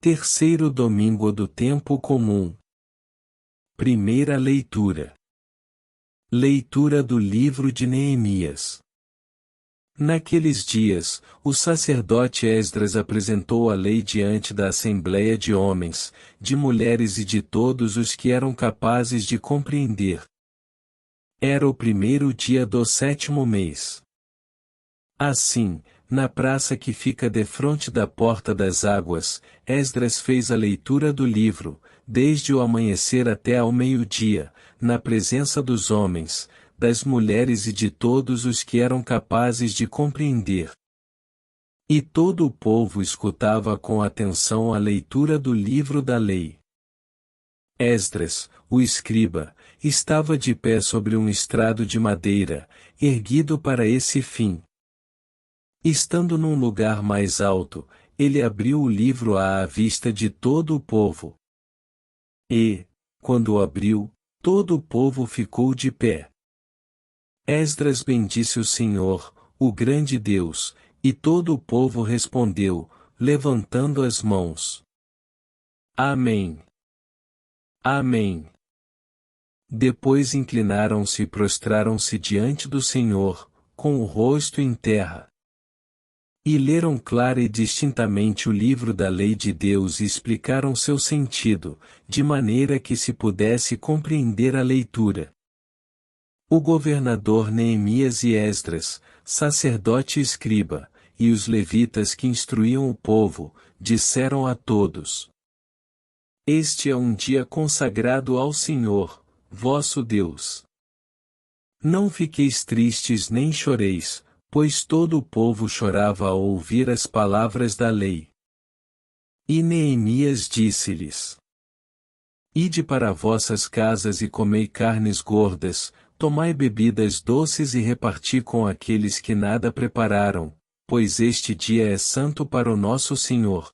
Terceiro domingo do tempo comum. Primeira leitura. Leitura do livro de Neemias. Naqueles dias, o sacerdote Esdras apresentou a lei diante da assembleia de homens, de mulheres e de todos os que eram capazes de compreender. Era o primeiro dia do 7º mês. Assim, na praça que fica defronte da Porta das Águas, Esdras fez a leitura do livro, desde o amanhecer até ao meio-dia, na presença dos homens, das mulheres e de todos os que eram capazes de compreender. E todo o povo escutava com atenção a leitura do livro da lei. Esdras, o escriba, estava de pé sobre um estrado de madeira, erguido para esse fim. Estando num lugar mais alto, ele abriu o livro à vista de todo o povo. E, quando o abriu, todo o povo ficou de pé. Esdras bendisse o Senhor, o grande Deus, e todo o povo respondeu, levantando as mãos. Amém. Amém. Depois inclinaram-se e prostraram-se diante do Senhor, com o rosto em terra. E leram clara e distintamente o livro da lei de Deus e explicaram seu sentido, de maneira que se pudesse compreender a leitura. O governador Neemias e Esdras, sacerdote e escriba, e os levitas que instruíam o povo, disseram a todos: Este é um dia consagrado ao Senhor, vosso Deus. Não fiqueis tristes nem choreis, pois todo o povo chorava ao ouvir as palavras da lei. E Neemias disse-lhes: Ide para vossas casas e comei carnes gordas, tomai bebidas doces e reparti com aqueles que nada prepararam, pois este dia é santo para o nosso Senhor.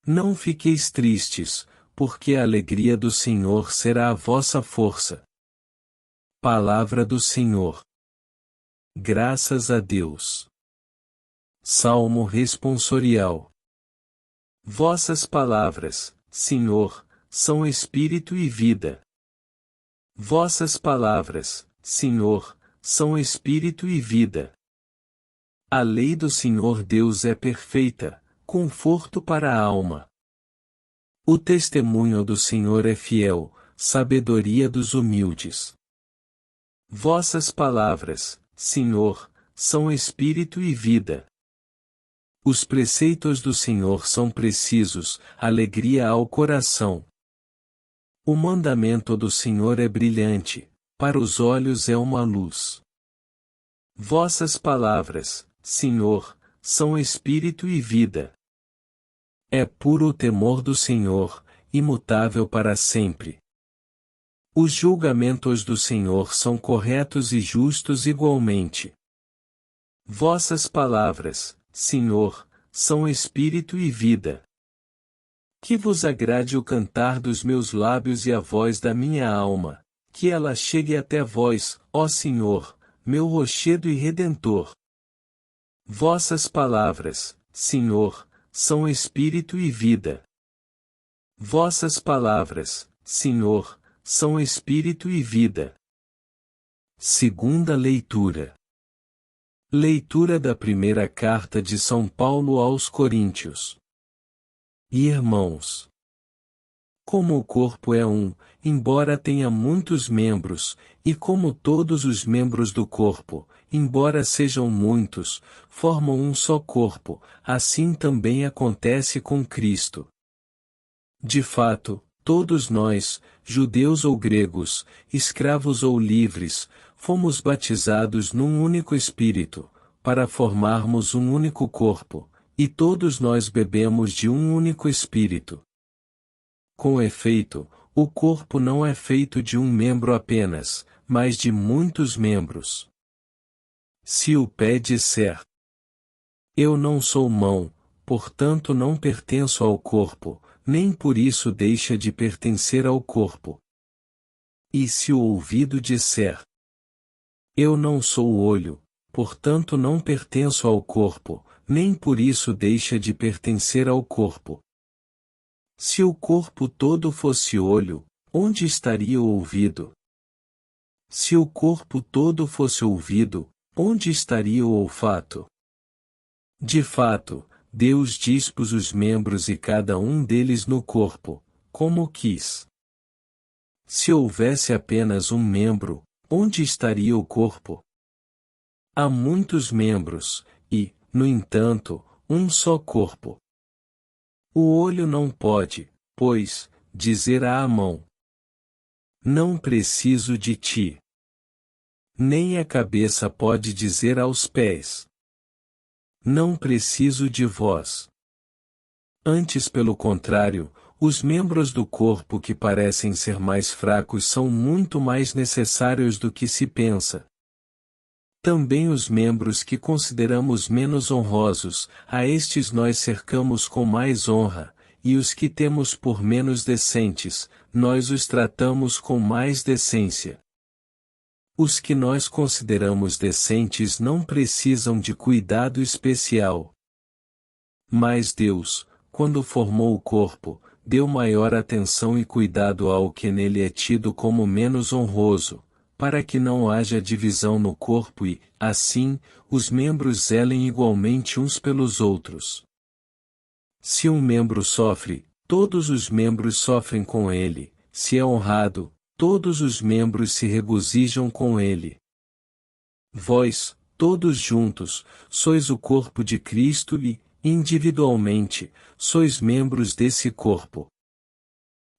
Não fiqueis tristes, porque a alegria do Senhor será a vossa força. Palavra do Senhor. Graças a Deus. Salmo responsorial. Vossas palavras, Senhor, são espírito e vida. Vossas palavras, Senhor, são espírito e vida. A lei do Senhor Deus é perfeita, conforto para a alma. O testemunho do Senhor é fiel, sabedoria dos humildes. Vossas palavras, Senhor, são espírito e vida. Os preceitos do Senhor são precisos, alegria ao coração. O mandamento do Senhor é brilhante, para os olhos é uma luz. Vossas palavras, Senhor, são espírito e vida. É puro o temor do Senhor, imutável para sempre. Os julgamentos do Senhor são corretos e justos igualmente. Vossas palavras, Senhor, são espírito e vida. Que vos agrade o cantar dos meus lábios e a voz da minha alma, que ela chegue até vós, ó Senhor, meu rochedo e redentor. Vossas palavras, Senhor, são espírito e vida. Vossas palavras, Senhor, são espírito e vida. Segunda leitura. Leitura da primeira carta de São Paulo aos Coríntios. Irmãos, como o corpo é um, embora tenha muitos membros, e como todos os membros do corpo, embora sejam muitos, formam um só corpo, assim também acontece com Cristo. De fato, todos nós, judeus ou gregos, escravos ou livres, fomos batizados num único Espírito, para formarmos um único corpo, e todos nós bebemos de um único Espírito. Com efeito, o corpo não é feito de um membro apenas, mas de muitos membros. Se o pé disser: Eu não sou mão, portanto não pertenço ao corpo, nem por isso deixa de pertencer ao corpo. E se o ouvido disser: Eu não sou olho, portanto não pertenço ao corpo, nem por isso deixa de pertencer ao corpo. Se o corpo todo fosse olho, onde estaria o ouvido? Se o corpo todo fosse ouvido, onde estaria o olfato? De fato, Deus dispôs os membros e cada um deles no corpo, como quis. Se houvesse apenas um membro, onde estaria o corpo? Há muitos membros, e, no entanto, um só corpo. O olho não pode, pois, dizer à mão: não preciso de ti. Nem a cabeça pode dizer aos pés: não preciso de vós. Antes, pelo contrário, os membros do corpo que parecem ser mais fracos são muito mais necessários do que se pensa. Também os membros que consideramos menos honrosos, a estes nós cercamos com mais honra, e os que temos por menos decentes, nós os tratamos com mais decência. Os que nós consideramos decentes não precisam de cuidado especial. Mas Deus, quando formou o corpo, deu maior atenção e cuidado ao que nele é tido como menos honroso, para que não haja divisão no corpo e, assim, os membros zelem igualmente uns pelos outros. Se um membro sofre, todos os membros sofrem com ele; se é honrado, todos os membros se regozijam com ele. Vós, todos juntos, sois o corpo de Cristo e, individualmente, sois membros desse corpo.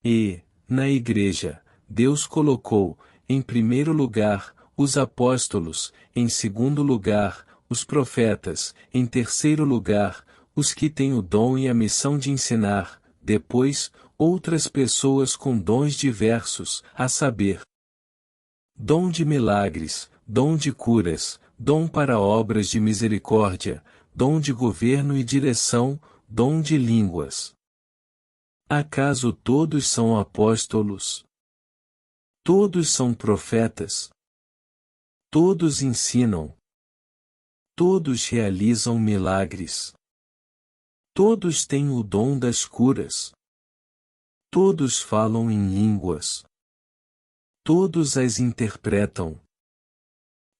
E, na Igreja, Deus colocou, em primeiro lugar, os apóstolos, em segundo lugar, os profetas, em terceiro lugar, os que têm o dom e a missão de ensinar, depois, outras pessoas com dons diversos, a saber, dom de milagres, dom de curas, dom para obras de misericórdia, dom de governo e direção, dom de línguas. Acaso todos são apóstolos? Todos são profetas? Todos ensinam? Todos realizam milagres? Todos têm o dom das curas? Todos falam em línguas? Todos as interpretam?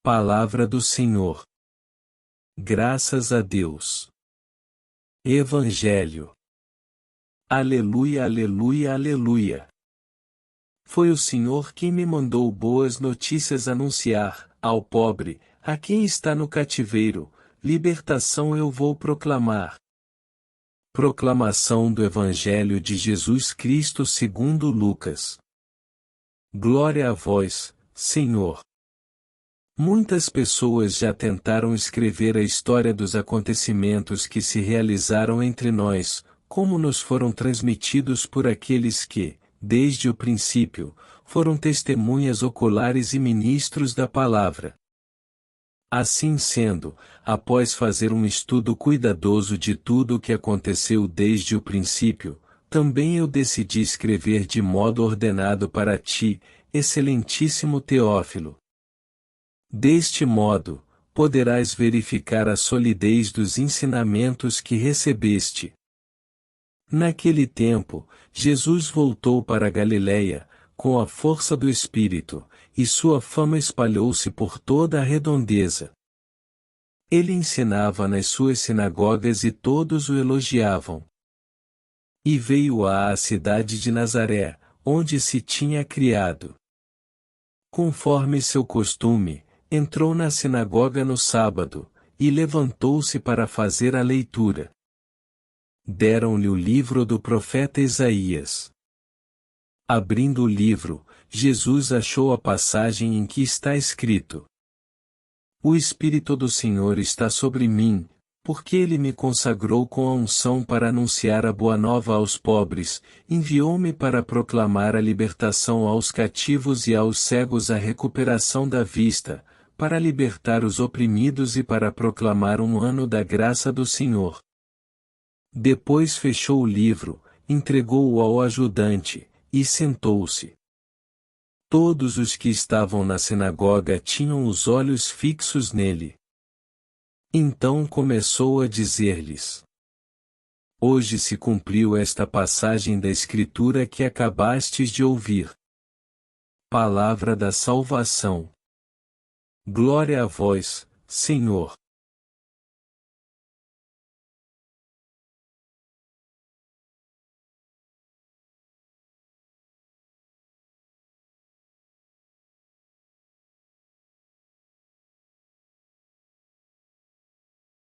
Palavra do Senhor. Graças a Deus. Evangelho. Aleluia, aleluia, aleluia. Foi o Senhor quem me mandou boas notícias anunciar, ao pobre, a quem está no cativeiro, libertação eu vou proclamar. Proclamação do Evangelho de Jesus Cristo segundo Lucas. Glória a vós, Senhor. Muitas pessoas já tentaram escrever a história dos acontecimentos que se realizaram entre nós, como nos foram transmitidos por aqueles que, desde o princípio, foram testemunhas oculares e ministros da palavra. Assim sendo, após fazer um estudo cuidadoso de tudo o que aconteceu desde o princípio, também eu decidi escrever de modo ordenado para ti, excelentíssimo Teófilo. Deste modo, poderás verificar a solidez dos ensinamentos que recebeste. Naquele tempo, Jesus voltou para a Galiléia, com a força do Espírito, e sua fama espalhou-se por toda a redondeza. Ele ensinava nas suas sinagogas e todos o elogiavam. E veio à cidade de Nazaré, onde se tinha criado. Conforme seu costume, entrou na sinagoga no sábado, e levantou-se para fazer a leitura. Deram-lhe o livro do profeta Isaías. Abrindo o livro, Jesus achou a passagem em que está escrito: O Espírito do Senhor está sobre mim, porque ele me consagrou com a unção para anunciar a boa nova aos pobres, enviou-me para proclamar a libertação aos cativos e aos cegos a recuperação da vista, para libertar os oprimidos e para proclamar um ano da graça do Senhor. Depois fechou o livro, entregou-o ao ajudante, e sentou-se. Todos os que estavam na sinagoga tinham os olhos fixos nele. Então começou a dizer-lhes: Hoje se cumpriu esta passagem da Escritura que acabastes de ouvir. Palavra da salvação. Glória a vós, Senhor.